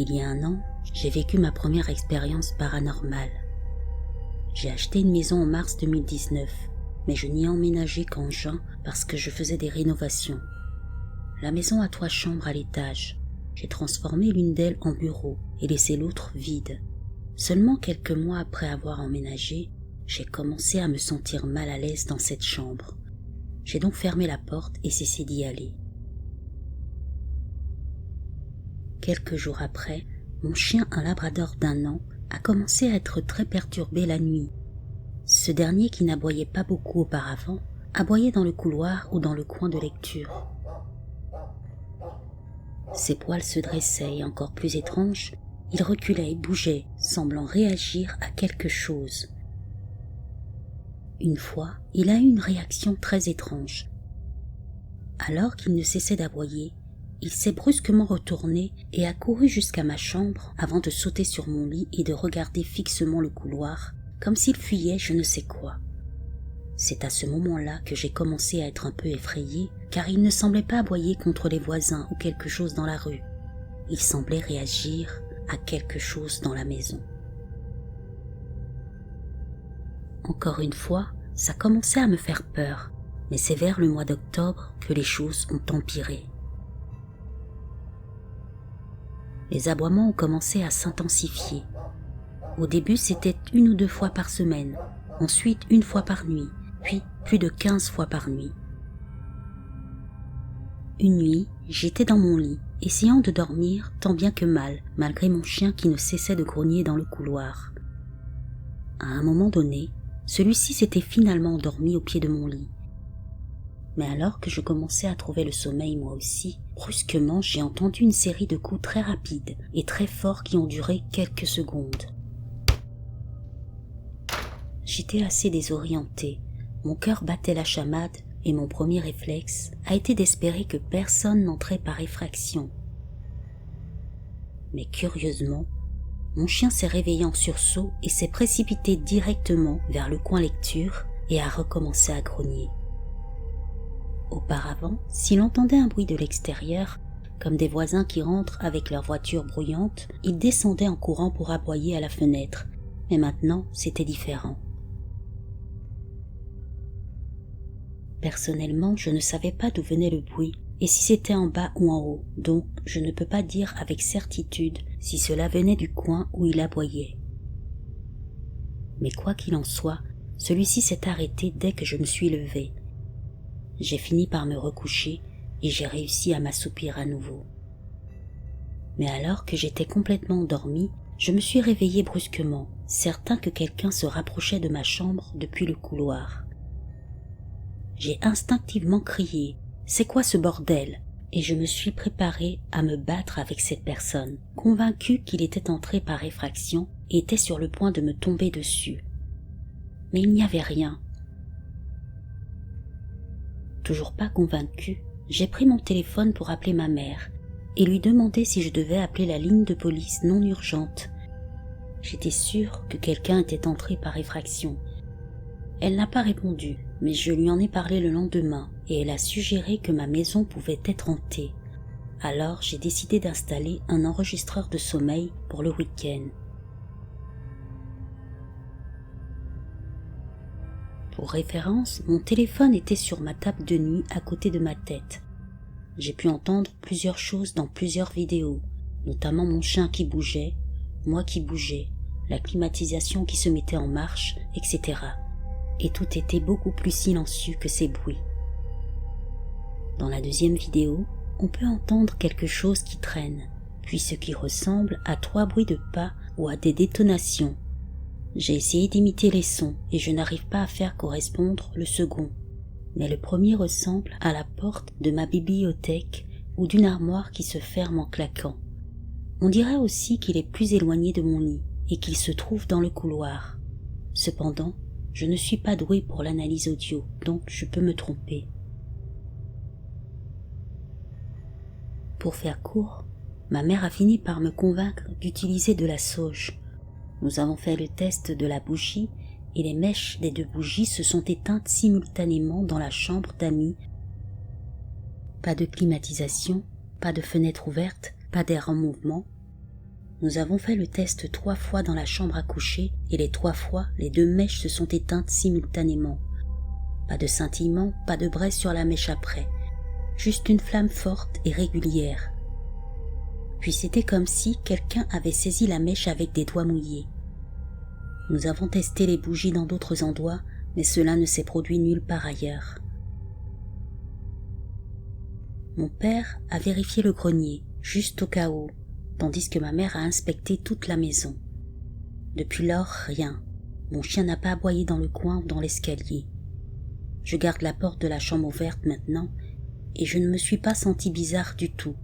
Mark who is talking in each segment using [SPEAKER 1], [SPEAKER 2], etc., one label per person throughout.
[SPEAKER 1] Il y a 1 an, j'ai vécu ma première expérience paranormale. J'ai acheté une maison en mars 2019, mais je n'y ai emménagé qu'en juin parce que je faisais des rénovations. La maison a 3 chambres à l'étage. J'ai transformé l'une d'elles en bureau et laissé l'autre vide. Seulement quelques mois après avoir emménagé, j'ai commencé à me sentir mal à l'aise dans cette chambre. J'ai donc fermé la porte et cessé d'y aller. Quelques jours après, mon chien, un labrador d'1 an, a commencé à être très perturbé la nuit. Ce dernier, qui n'aboyait pas beaucoup auparavant, aboyait dans le couloir ou dans le coin de lecture. Ses poils se dressaient et, encore plus étrange, il reculait et bougeait, semblant réagir à quelque chose. Une fois, il a eu une réaction très étrange. Alors qu'il ne cessait d'aboyer, il s'est brusquement retourné et a couru jusqu'à ma chambre avant de sauter sur mon lit et de regarder fixement le couloir, comme s'il fuyait je ne sais quoi. C'est à ce moment-là que j'ai commencé à être un peu effrayée, car il ne semblait pas aboyer contre les voisins ou quelque chose dans la rue. Il semblait réagir à quelque chose dans la maison. Encore une fois, ça commençait à me faire peur, mais c'est vers le mois d'octobre que les choses ont empiré. Les aboiements ont commencé à s'intensifier. Au début, c'était 1 ou 2 fois par semaine, ensuite 1 fois par nuit, puis plus de 15 fois par nuit. Une nuit, j'étais dans mon lit, essayant de dormir tant bien que mal, malgré mon chien qui ne cessait de grogner dans le couloir. À un moment donné, celui-ci s'était finalement endormi au pied de mon lit. Mais alors que je commençais à trouver le sommeil moi aussi, brusquement j'ai entendu une série de coups très rapides et très forts qui ont duré quelques secondes. J'étais assez désorientée, mon cœur battait la chamade et mon premier réflexe a été d'espérer que personne n'entrait par effraction. Mais curieusement, mon chien s'est réveillé en sursaut et s'est précipité directement vers le coin lecture et a recommencé à grogner. Auparavant, s'il entendait un bruit de l'extérieur, comme des voisins qui rentrent avec leur voiture bruyante, il descendait en courant pour aboyer à la fenêtre, mais maintenant c'était différent. Personnellement, je ne savais pas d'où venait le bruit et si c'était en bas ou en haut, donc je ne peux pas dire avec certitude si cela venait du coin où il aboyait. Mais quoi qu'il en soit, celui-ci s'est arrêté dès que je me suis levée. J'ai fini par me recoucher et j'ai réussi à m'assoupir à nouveau. Mais alors que j'étais complètement endormie, je me suis réveillée brusquement, certain que quelqu'un se rapprochait de ma chambre depuis le couloir. J'ai instinctivement crié « C'est quoi ce bordel ?» et je me suis préparée à me battre avec cette personne, convaincue qu'il était entré par effraction et était sur le point de me tomber dessus. Mais il n'y avait rien. Toujours pas convaincue, j'ai pris mon téléphone pour appeler ma mère et lui demander si je devais appeler la ligne de police non urgente. J'étais sûre que quelqu'un était entré par effraction. Elle n'a pas répondu, mais je lui en ai parlé le lendemain et elle a suggéré que ma maison pouvait être hantée. Alors j'ai décidé d'installer un enregistreur de sommeil pour le week-end. Pour référence, mon téléphone était sur ma table de nuit à côté de ma tête. J'ai pu entendre plusieurs choses dans plusieurs vidéos, notamment mon chien qui bougeait, moi qui bougeais, la climatisation qui se mettait en marche, etc. Et tout était beaucoup plus silencieux que ces bruits. Dans la deuxième vidéo, on peut entendre quelque chose qui traîne, puis ce qui ressemble à 3 bruits de pas ou à des détonations. J'ai essayé d'imiter les sons et je n'arrive pas à faire correspondre le second. Mais le premier ressemble à la porte de ma bibliothèque ou d'une armoire qui se ferme en claquant. On dirait aussi qu'il est plus éloigné de mon lit et qu'il se trouve dans le couloir. Cependant, je ne suis pas douée pour l'analyse audio, donc je peux me tromper. Pour faire court, ma mère a fini par me convaincre d'utiliser de la sauge. Nous avons fait le test de la bougie et les mèches des 2 bougies se sont éteintes simultanément dans la chambre d'amis. Pas de climatisation, pas de fenêtre ouverte, pas d'air en mouvement. Nous avons fait le test 3 fois dans la chambre à coucher et les 3 fois, les 2 mèches se sont éteintes simultanément. Pas de scintillement, pas de braise sur la mèche après, juste une flamme forte et régulière. Puis c'était comme si quelqu'un avait saisi la mèche avec des doigts mouillés. Nous avons testé les bougies dans d'autres endroits, mais cela ne s'est produit nulle part ailleurs. Mon père a vérifié le grenier, juste au cas où, tandis que ma mère a inspecté toute la maison. Depuis lors, rien. Mon chien n'a pas aboyé dans le coin ou dans l'escalier. Je garde la porte de la chambre ouverte maintenant, et je ne me suis pas sentie bizarre du tout.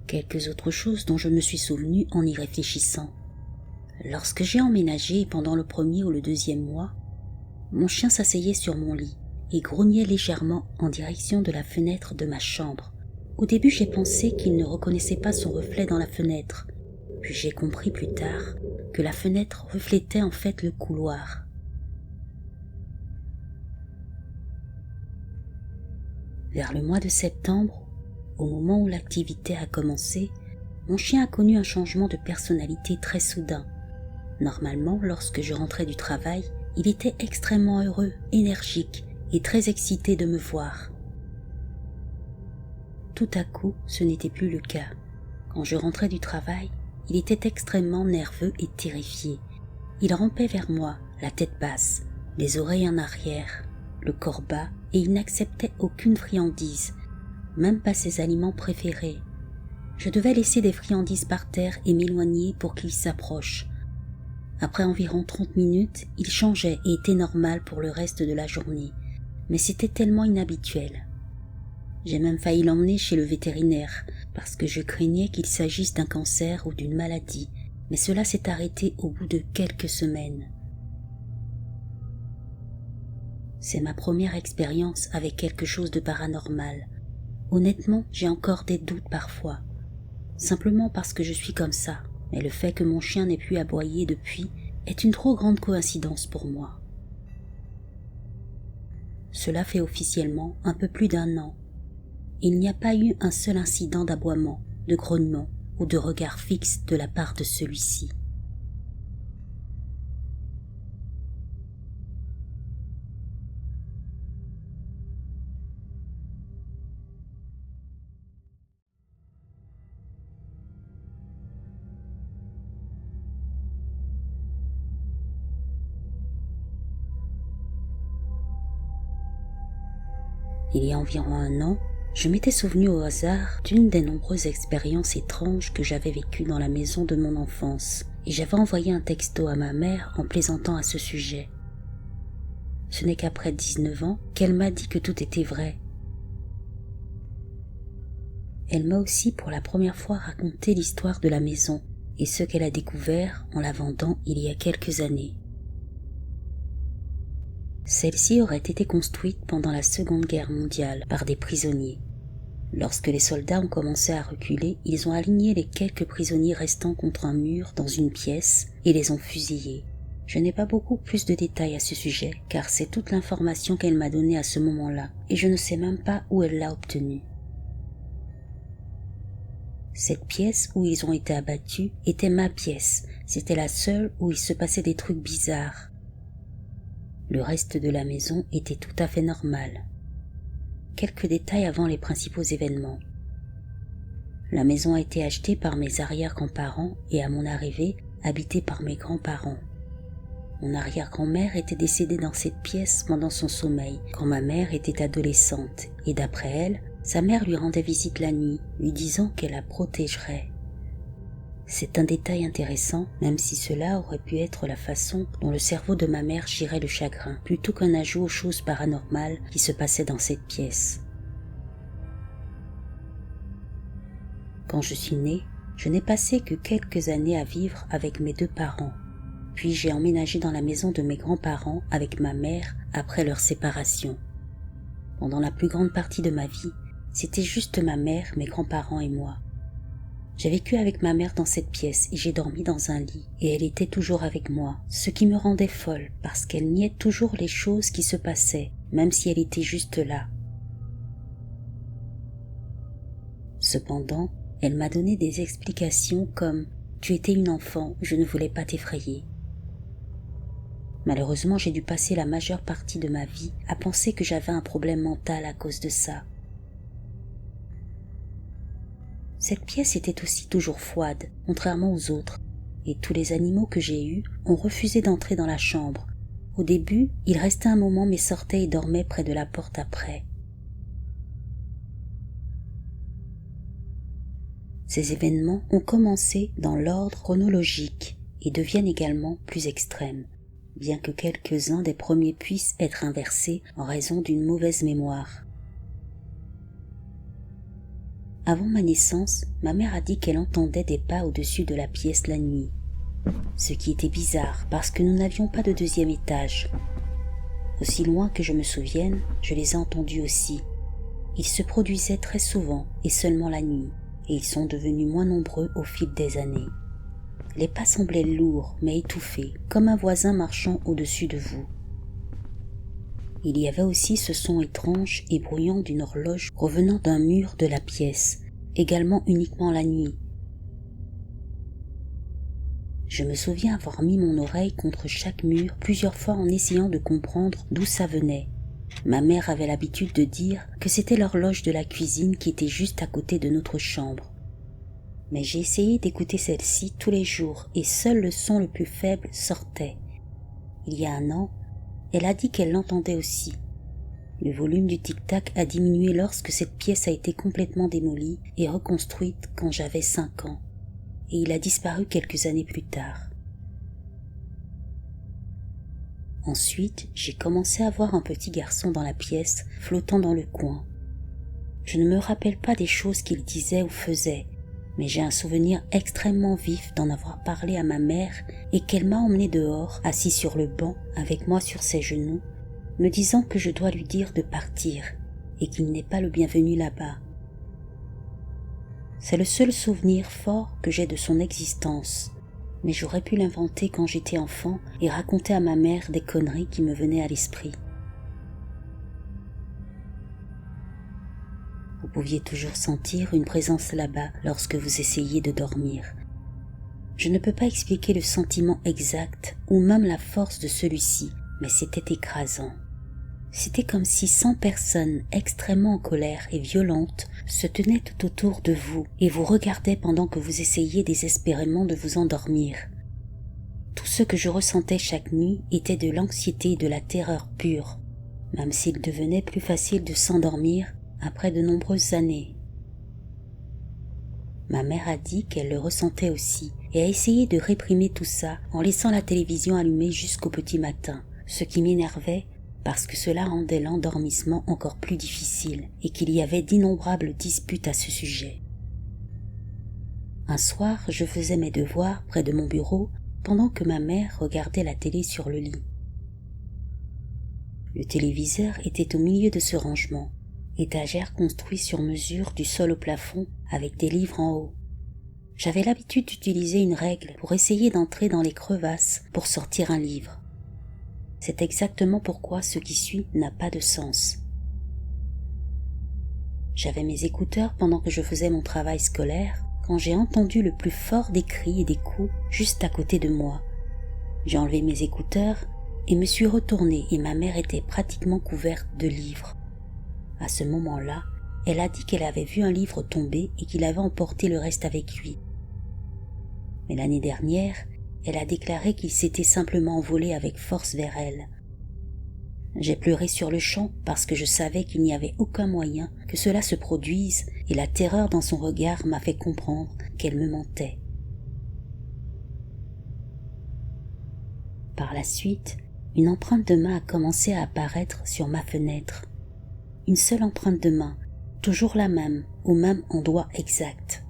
[SPEAKER 1] Quelques autres choses dont je me suis souvenu en y réfléchissant. Lorsque j'ai emménagé pendant le 1er ou le 2e mois, mon chien s'asseyait sur mon lit et grognait légèrement en direction de la fenêtre de ma chambre. Au début, j'ai pensé qu'il ne reconnaissait pas son reflet dans la fenêtre, puis j'ai compris plus tard que la fenêtre reflétait en fait le couloir. Vers le mois de septembre, au moment où l'activité a commencé, mon chien a connu un changement de personnalité très soudain. Normalement, lorsque je rentrais du travail, il était extrêmement heureux, énergique et très excité de me voir. Tout à coup, ce n'était plus le cas. Quand je rentrais du travail, il était extrêmement nerveux et terrifié. Il rampait vers moi, la tête basse, les oreilles en arrière, le corps bas, et il n'acceptait aucune friandise, même pas ses aliments préférés. Je devais laisser des friandises par terre et m'éloigner pour qu'il s'approche. Après environ 30 minutes, il changeait et était normal pour le reste de la journée, mais c'était tellement inhabituel. J'ai même failli l'emmener chez le vétérinaire, parce que je craignais qu'il s'agisse d'un cancer ou d'une maladie, mais cela s'est arrêté au bout de quelques semaines. C'est ma première expérience avec quelque chose de paranormal. Honnêtement, j'ai encore des doutes parfois, simplement parce que je suis comme ça, mais le fait que mon chien n'ait plus aboyé depuis est une trop grande coïncidence pour moi. Cela fait officiellement un peu plus d'1 an. Il n'y a pas eu un seul incident d'aboiement, de grognement ou de regard fixe de la part de celui-ci. Il y a environ 1 an, je m'étais souvenu au hasard d'une des nombreuses expériences étranges que j'avais vécues dans la maison de mon enfance, et j'avais envoyé un texto à ma mère en plaisantant à ce sujet. Ce n'est qu'après 19 ans qu'elle m'a dit que tout était vrai. Elle m'a aussi pour la première fois raconté l'histoire de la maison et ce qu'elle a découvert en la vendant il y a quelques années. Celle-ci aurait été construite pendant la Seconde Guerre mondiale par des prisonniers. Lorsque les soldats ont commencé à reculer, ils ont aligné les quelques prisonniers restants contre un mur dans une pièce et les ont fusillés. Je n'ai pas beaucoup plus de détails à ce sujet, car c'est toute l'information qu'elle m'a donnée à ce moment-là, et je ne sais même pas où elle l'a obtenue. Cette pièce où ils ont été abattus était ma pièce, c'était la seule où il se passait des trucs bizarres. Le reste de la maison était tout à fait normal. Quelques détails avant les principaux événements. La maison a été achetée par mes arrière-grands-parents et à mon arrivée, habitée par mes grands-parents. Mon arrière-grand-mère était décédée dans cette pièce pendant son sommeil, quand ma mère était adolescente, et d'après elle, sa mère lui rendait visite la nuit, lui disant qu'elle la protégerait. C'est un détail intéressant, même si cela aurait pu être la façon dont le cerveau de ma mère gérait le chagrin, plutôt qu'un ajout aux choses paranormales qui se passaient dans cette pièce. Quand je suis née, je n'ai passé que quelques années à vivre avec mes 2 parents. Puis j'ai emménagé dans la maison de mes grands-parents avec ma mère après leur séparation. Pendant la plus grande partie de ma vie, c'était juste ma mère, mes grands-parents et moi. J'ai vécu avec ma mère dans cette pièce et j'ai dormi dans un lit, et elle était toujours avec moi, ce qui me rendait folle parce qu'elle niait toujours les choses qui se passaient, même si elle était juste là. Cependant, elle m'a donné des explications comme « Tu étais une enfant, je ne voulais pas t'effrayer ». Malheureusement, j'ai dû passer la majeure partie de ma vie à penser que j'avais un problème mental à cause de ça. Cette pièce était aussi toujours froide, contrairement aux autres, et tous les animaux que j'ai eus ont refusé d'entrer dans la chambre. Au début, ils restaient un moment mais sortaient et dormaient près de la porte après. Ces événements ont commencé dans l'ordre chronologique et deviennent également plus extrêmes, bien que quelques-uns des premiers puissent être inversés en raison d'une mauvaise mémoire. Avant ma naissance, ma mère a dit qu'elle entendait des pas au-dessus de la pièce la nuit, ce qui était bizarre parce que nous n'avions pas de deuxième étage. Aussi loin que je me souvienne, je les ai entendus aussi. Ils se produisaient très souvent et seulement la nuit, et ils sont devenus moins nombreux au fil des années. Les pas semblaient lourds mais étouffés, comme un voisin marchant au-dessus de vous. Il y avait aussi ce son étrange et bruyant d'une horloge revenant d'un mur de la pièce, également uniquement la nuit. Je me souviens avoir mis mon oreille contre chaque mur plusieurs fois en essayant de comprendre d'où ça venait. Ma mère avait l'habitude de dire que c'était l'horloge de la cuisine qui était juste à côté de notre chambre. Mais j'ai essayé d'écouter celle-ci tous les jours et seul le son le plus faible sortait. Il y a un an, elle a dit qu'elle l'entendait aussi. Le volume du tic-tac a diminué lorsque cette pièce a été complètement démolie et reconstruite quand j'avais 5 ans, et il a disparu quelques années plus tard. Ensuite, j'ai commencé à voir un petit garçon dans la pièce, flottant dans le coin. Je ne me rappelle pas des choses qu'il disait ou faisait, mais j'ai un souvenir extrêmement vif d'en avoir parlé à ma mère et qu'elle m'a emmené dehors, assis sur le banc, avec moi sur ses genoux, me disant que je dois lui dire de partir et qu'il n'est pas le bienvenu là-bas. C'est le seul souvenir fort que j'ai de son existence, mais j'aurais pu l'inventer quand j'étais enfant et raconter à ma mère des conneries qui me venaient à l'esprit. Vous pouviez toujours sentir une présence là-bas lorsque vous essayiez de dormir. Je ne peux pas expliquer le sentiment exact ou même la force de celui-ci, mais c'était écrasant. C'était comme si 100 personnes extrêmement en colère et violentes se tenaient tout autour de vous et vous regardaient pendant que vous essayiez désespérément de vous endormir. Tout ce que je ressentais chaque nuit était de l'anxiété et de la terreur pure, même s'il devenait plus facile de s'endormir après de nombreuses années. Ma mère a dit qu'elle le ressentait aussi et a essayé de réprimer tout ça en laissant la télévision allumée jusqu'au petit matin, ce qui m'énervait parce que cela rendait l'endormissement encore plus difficile et qu'il y avait d'innombrables disputes à ce sujet. Un soir, je faisais mes devoirs près de mon bureau pendant que ma mère regardait la télé sur le lit. Le téléviseur était au milieu de ce rangement, étagère construite sur mesure du sol au plafond avec des livres en haut. J'avais l'habitude d'utiliser une règle pour essayer d'entrer dans les crevasses pour sortir un livre. C'est exactement pourquoi ce qui suit n'a pas de sens. J'avais mes écouteurs pendant que je faisais mon travail scolaire quand j'ai entendu le plus fort des cris et des coups juste à côté de moi. J'ai enlevé mes écouteurs et me suis retournée et ma mère était pratiquement couverte de livres. À ce moment-là, elle a dit qu'elle avait vu un livre tomber et qu'il avait emporté le reste avec lui. Mais l'année dernière, elle a déclaré qu'il s'était simplement envolé avec force vers elle. J'ai pleuré sur le champ parce que je savais qu'il n'y avait aucun moyen que cela se produise et la terreur dans son regard m'a fait comprendre qu'elle me mentait. Par la suite, une empreinte de main a commencé à apparaître sur ma fenêtre. Une seule empreinte de main, toujours la même, au même endroit exact.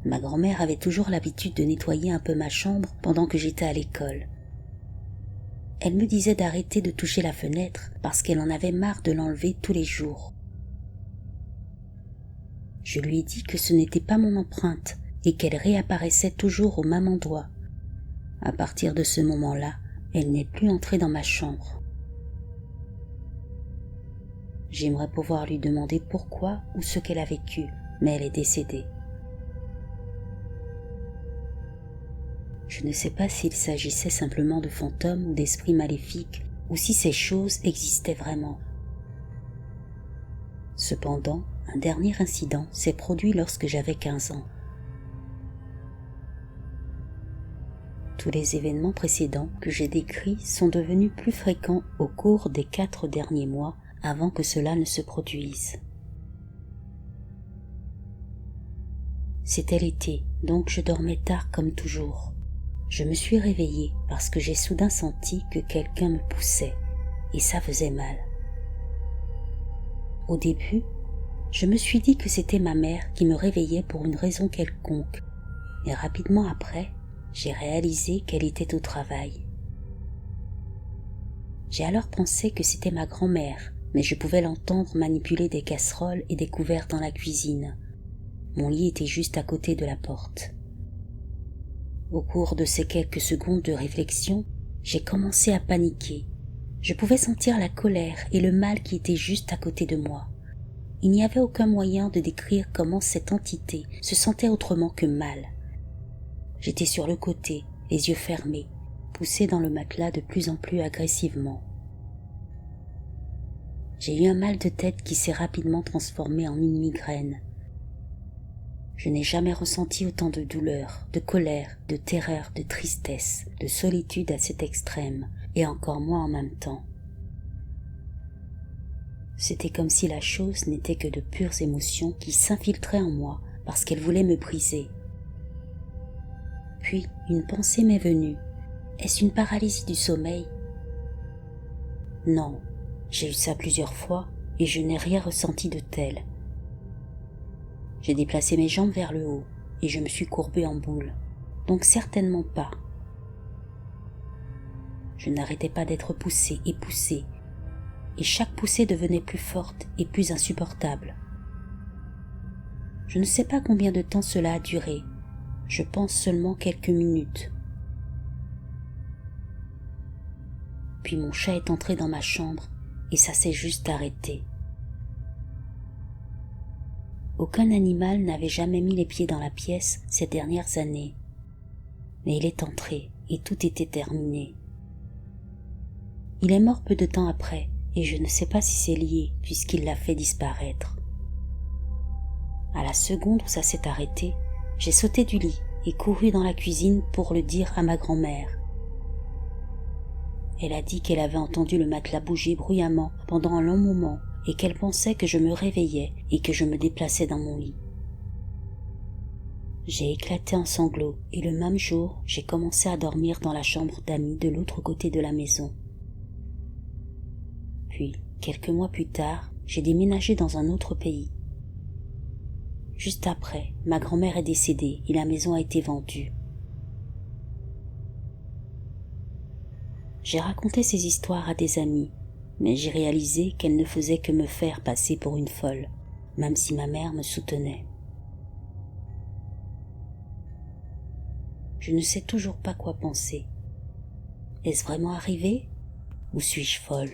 [SPEAKER 1] Ma grand-mère avait toujours l'habitude de nettoyer un peu ma chambre pendant que j'étais à l'école. Elle me disait d'arrêter de toucher la fenêtre parce qu'elle en avait marre de l'enlever tous les jours. Je lui ai dit que ce n'était pas mon empreinte et qu'elle réapparaissait toujours au même endroit. À partir de ce moment-là, elle n'est plus entrée dans ma chambre. J'aimerais pouvoir lui demander pourquoi ou ce qu'elle a vécu, mais elle est décédée. Je ne sais pas s'il s'agissait simplement de fantômes ou d'esprits maléfiques, ou si ces choses existaient vraiment. Cependant, un dernier incident s'est produit lorsque j'avais 15 ans. Tous les événements précédents que j'ai décrits sont devenus plus fréquents au cours des 4 derniers mois avant que cela ne se produise. C'était l'été, donc je dormais tard comme toujours. Je me suis réveillée parce que j'ai soudain senti que quelqu'un me poussait, et ça faisait mal. Au début, je me suis dit que c'était ma mère qui me réveillait pour une raison quelconque, mais rapidement après, j'ai réalisé qu'elle était au travail. J'ai alors pensé que c'était ma grand-mère, mais je pouvais l'entendre manipuler des casseroles et des couverts dans la cuisine. Mon lit était juste à côté de la porte. Au cours de ces quelques secondes de réflexion, j'ai commencé à paniquer. Je pouvais sentir la colère et le mal qui étaient juste à côté de moi. Il n'y avait aucun moyen de décrire comment cette entité se sentait autrement que mal. J'étais sur le côté, les yeux fermés, poussé dans le matelas de plus en plus agressivement. J'ai eu un mal de tête qui s'est rapidement transformé en une migraine. Je n'ai jamais ressenti autant de douleur, de colère, de terreur, de tristesse, de solitude à cet extrême, et encore moins en même temps. C'était comme si la chose n'était que de pures émotions qui s'infiltraient en moi parce qu'elles voulaient me briser. Puis une pensée m'est venue. Est-ce une paralysie du sommeil? Non, j'ai eu ça plusieurs fois et je n'ai rien ressenti de tel. J'ai déplacé mes jambes vers le haut et je me suis courbée en boule, donc certainement pas. Je n'arrêtais pas d'être poussée, et chaque poussée devenait plus forte et plus insupportable. Je ne sais pas combien de temps cela a duré, je pense seulement quelques minutes. Puis mon chat est entré dans ma chambre et ça s'est juste arrêté. Aucun animal n'avait jamais mis les pieds dans la pièce ces dernières années, mais il est entré et tout était terminé. Il est mort peu de temps après et je ne sais pas si c'est lié puisqu'il l'a fait disparaître. À la seconde où ça s'est arrêté, j'ai sauté du lit et couru dans la cuisine pour le dire à ma grand-mère. Elle a dit qu'elle avait entendu le matelas bouger bruyamment pendant un long moment et qu'elle pensait que je me réveillais et que je me déplaçais dans mon lit. J'ai éclaté en sanglots et le même jour, j'ai commencé à dormir dans la chambre d'amis de l'autre côté de la maison. Puis, quelques mois plus tard, j'ai déménagé dans un autre pays. Juste après, ma grand-mère est décédée et la maison a été vendue. J'ai raconté ces histoires à des amis, mais j'ai réalisé qu'elles ne faisaient que me faire passer pour une folle, même si ma mère me soutenait. Je ne sais toujours pas quoi penser. Est-ce vraiment arrivé ou suis-je folle ?